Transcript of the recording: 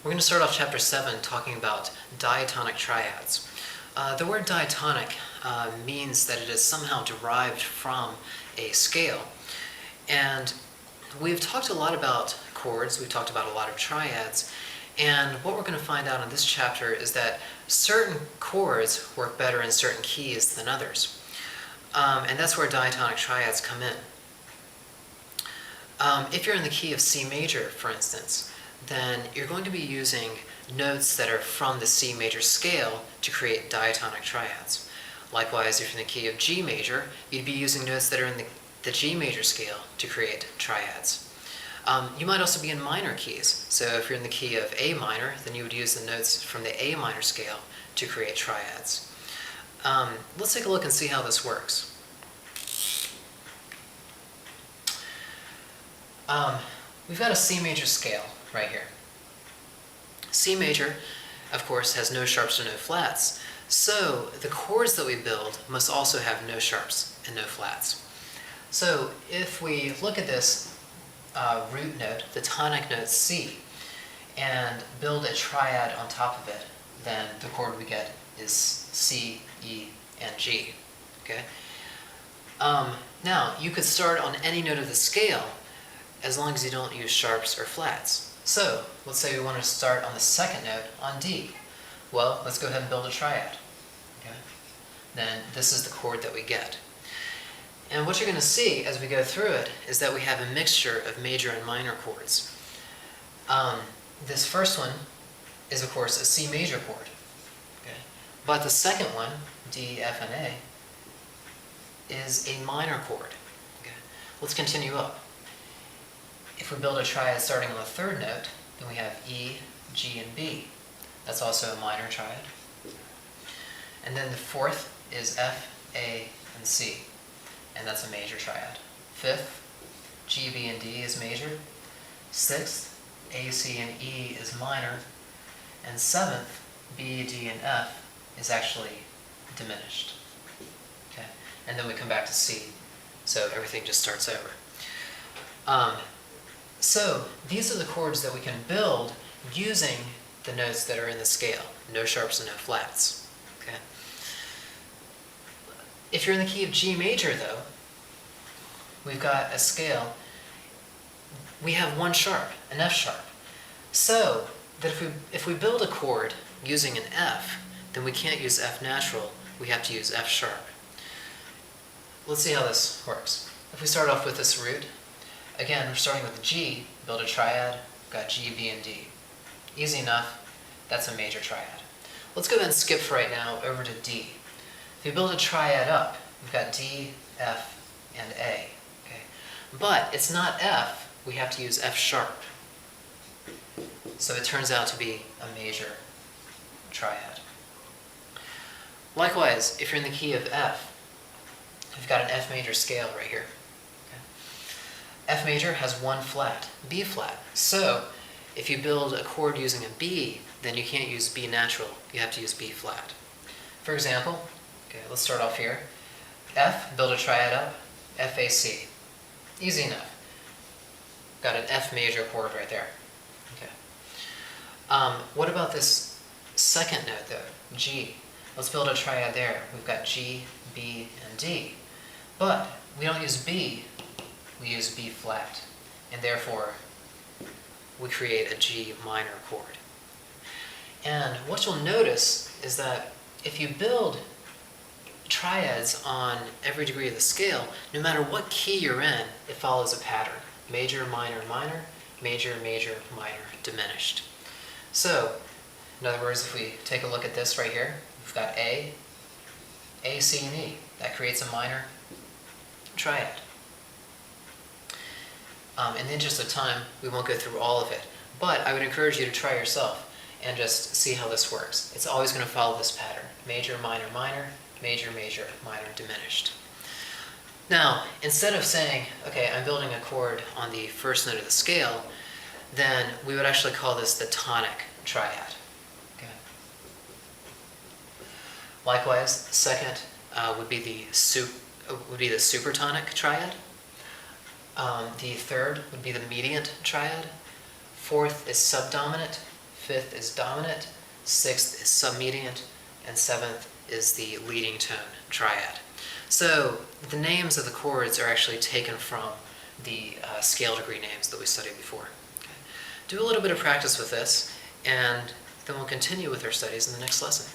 We're going to start off chapter 7 talking about diatonic triads. The word diatonic means that it is somehow derived from a scale. And we've talked a lot about chords, we've talked about a lot of triads, and what we're going to find out in this chapter is that certain chords work better in certain keys than others. And that's where diatonic triads come in. If you're in the key of C major, for instance, then you're going to be using notes that are from the C major scale to create diatonic triads. Likewise, if you're in the key of G major, you'd be using notes that are in the G major scale to create triads. You might also be in minor keys. So if you're in the key of A minor, then you would use the notes from the A minor scale to create triads. Let's take a look and see how this works. We've got a C major scale right here. C major, of course, has no sharps or no flats, so the chords that we build must also have no sharps and no flats. So if we look at this root note, the tonic note C, and build a triad on top of it, then the chord we get is C, E, and G. Okay? Now, you could start on any note of the scale as long as you don't use sharps or flats. So, let's say we want to start on the second note on D. Well, let's go ahead and build a triad. Okay? Then this is the chord that we get. And what you're going to see as we go through it is that we have a mixture of major and minor chords. This first one is, of course, a C major chord. Okay? But the second one, D, F, and A, is a minor chord. Okay? Let's continue up. If we build a triad starting on the third note, then we have E, G, and B. That's also a minor triad. And then the fourth is F, A, and C, and that's a major triad. Fifth, G, B, and D is major. Sixth, A, C, and E is minor. And seventh, B, D, and F is actually diminished. Okay? And then we come back to C, so everything just starts over. So these are the chords that we can build using the notes that are in the scale. No sharps and no flats. Okay? If you're in the key of G major, though, we've got a scale. We have one sharp, an F sharp. So that if we build a chord using an F, then we can't use F natural. We have to use F sharp. Let's see how this works. If we start off with this root, again, we're starting with G, build a triad, got G, B, and D. Easy enough, that's a major triad. Let's go ahead and skip for right now over to D. If we build a triad up, we've got D, F, and A. Okay? But it's not F, we have to use F sharp. So it turns out to be a major triad. Likewise, if you're in the key of F, we've got an F major scale right here. F major has one flat, B flat. So if you build a chord using a B, then you can't use B natural. You have to use B flat. For example, okay, let's start off here. F, build a triad up, F, A, C. Easy enough. Got an F major chord right there. Okay. What about this second note though, G? Let's build a triad there. We've got G, B, and D. But we don't use B. We use B flat, and therefore we create a G minor chord. And what you'll notice is that if you build triads on every degree of the scale, no matter what key you're in, it follows a pattern. Major, minor, minor, major, major, minor, diminished. So, in other words, if we take a look at this right here, we've got A, C, and E. That creates a minor triad. In the interest of time, we won't go through all of it, but I would encourage you to try yourself and just see how this works. It's always going to follow this pattern. Major, minor, minor, major, major, minor, diminished. Now, instead of saying, okay, I'm building a chord on the first note of the scale, then we would actually call this the tonic triad. Okay. Likewise, the second would be the supertonic triad. The third would be the mediant triad. Fourth is subdominant. fifth is dominant, sixth is submediant, and seventh is the leading tone triad. So the names of the chords are actually taken from the scale degree names that we studied before. Okay. Do a little bit of practice with this, and then we'll continue with our studies in the next lesson.